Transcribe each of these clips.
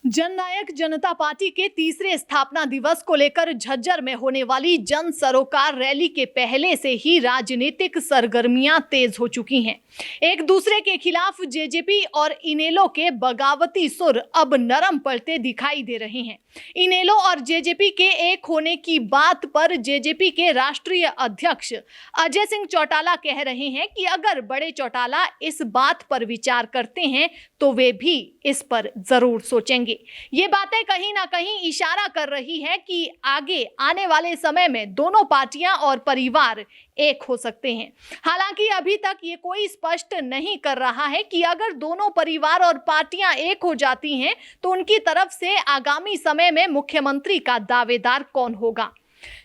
जननायक जनता party के तीसरे स्थापना दिवस को लेकर झज्जर में होने वाली जन सरोकार रैली के पहले से ही राजनीतिक सरगर्मियां तेज हो चुकी हैं। एक दूसरे के खिलाफ जेजेपी और इनेलो के बगावती सुर अब नरम पड़ते दिखाई दे रहे हैं। इनेलो और जेजेपी के एक होने की बात पर जेजेपी के राष्ट्रीय अध्यक्ष अजय सिंह चौटाला कह रहे हैं कि अगर बड़े चौटाला इस बात पर विचार करते हैं तो वे भी इस पर जरूर सोचेंगे। ये बातें कहीं ना कहीं इशारा कर रही है कि आगे आने वाले समय में दोनों पार्टियां और परिवार एक हो सकते हैं। हालांकि अभी तक ये कोई स्पष्ट नहीं कर रहा है कि अगर दोनों परिवार और पार्टियां एक हो जाती हैं तो उनकी तरफ से आगामी समय में मुख्यमंत्री का दावेदार कौन होगा।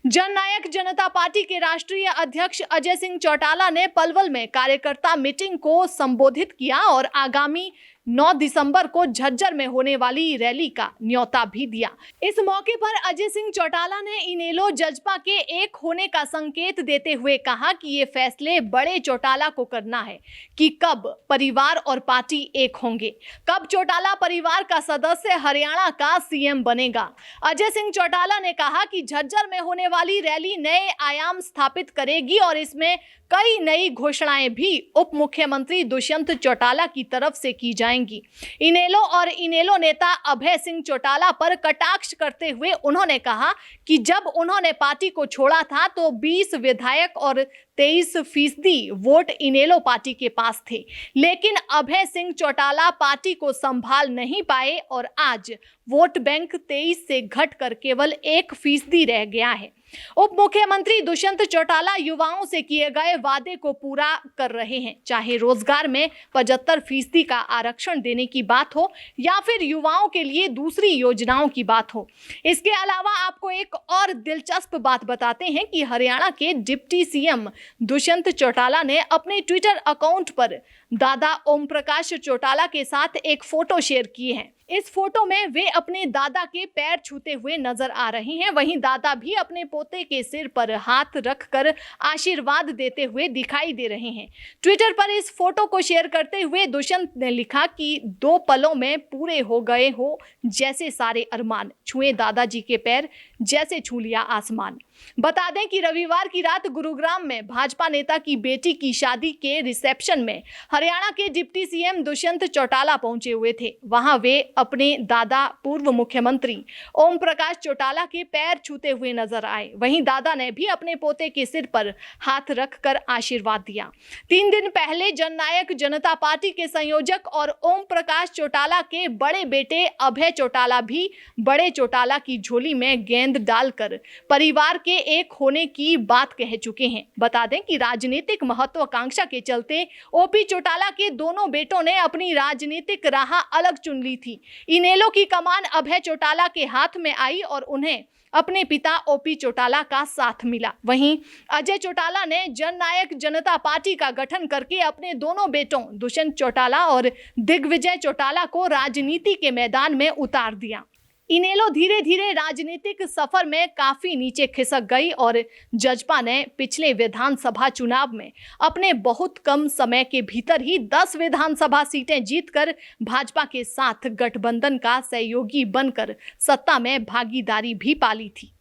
जननायक जनता पार्टी के राष्ट्रीय अध्यक्ष अजय सिंह चौटाला ने पलवल में कार्यकर्ता मीटिंग को संबोधित किया और आगामी 9 दिसंबर को झज्जर में होने वाली रैली का न्योता भी दिया। इस मौके पर अजय सिंह चौटाला ने इनेलो जजपा के एक होने का संकेत देते हुए कहा कि ये फैसले बड़े चौटाला को करना है कि कब परिवार और पार्टी एक होंगे, कब चौटाला परिवार का सदस्य हरियाणा का सीएम बनेगा। अजय सिंह चौटाला ने कहा कि झज्जर में होने वाली रैली नए आयाम स्थापित करेगी और इसमें कई नई घोषणाएं भी उप मुख्यमंत्री दुष्यंत चौटाला की तरफ से की जाएंगी। इनेलो और इनेलो नेता अभय सिंह चौटाला पर कटाक्ष करते हुए उन्होंने कहा कि जब उन्होंने पार्टी को छोड़ा था तो 20 विधायक और 23% वोट इनेलो पार्टी के पास थे, लेकिन अभय सिंह चौटाला पार्टी को संभाल नहीं पाए और आज वोट बैंक 23 से घटकर केवल 1% रह गया है। उप मुख्यमंत्री दुष्यंत चौटाला युवाओं से किए गए वादे को पूरा कर रहे हैं, चाहे रोजगार में 75% का आरक्षण देने की बात हो या फिर युवाओं के लिए दूसरी योजनाओं की बात हो। इसके अलावा आपको एक और दिलचस्प बात बताते हैं कि हरियाणा के डिप्टी सीएम दुष्यंत चौटाला ने अपने ट्विटर अकाउंट पर दादा ओम प्रकाश चौटाला के साथ एक फोटो शेयर की है। इस फोटो में वे अपने दादा के पैर छूते हुए नजर आ रहे हैं। वहीं दादा भी अपने पोते के सिर पर हाथ रखकर आशीर्वाद देते हुए दिखाई दे रहे हैं। ट्विटर पर इस फोटो को शेयर करते हुए दुष्यंत ने लिखा कि 2 पलों में पूरे हो गए हो जैसे सारे अरमान, छुए दादाजी के पैर जैसे छू लिया आसमान। बता दें कि रविवार की रात गुरुग्राम में भाजपा नेता की बेटी की शादी के रिसेप्शन में हरियाणा के डिप्टी सीएम दुष्यंत चौटाला पहुंचे हुए थे। वहां वे अपने दादा पूर्व मुख्यमंत्री ओम प्रकाश चौटाला के पैर छूते हुए नजर आए। वहीं दादा ने भी अपने पोते के सिर पर हाथ रखकर आशीर्वाद दिया। 3 दिन पहले जननायक जनता पार्टी के संयोजक और ओम प्रकाश चौटाला के बड़े बेटे अभय चौटाला भी बड़े चौटाला की झोली में गेंद डालकर परिवार के एक होने की बात कह चुके हैं। बता दें कि राजनीतिक महत्वाकांक्षा के चलते ओपी चौटाला के दोनों बेटों ने अपनी राजनीतिक राह अलग चुन ली थी। इनेलो की कमान अभय चौटाला के हाथ में आई और उन्हें अपने पिता ओपी चौटाला का साथ मिला। वहीं अजय चौटाला ने जननायक जनता पार्टी का गठन करके अपने दोनों बेटों दुष्यंत चौटाला और दिग्विजय चौटाला को राजनीति के मैदान में उतार दिया। इनेलो धीरे धीरे राजनीतिक सफर में काफी नीचे खिसक गई और जजपा ने पिछले विधानसभा चुनाव में अपने बहुत कम समय के भीतर ही 10 विधानसभा सीटें जीतकर भाजपा के साथ गठबंधन का सहयोगी बनकर सत्ता में भागीदारी भी पाली थी।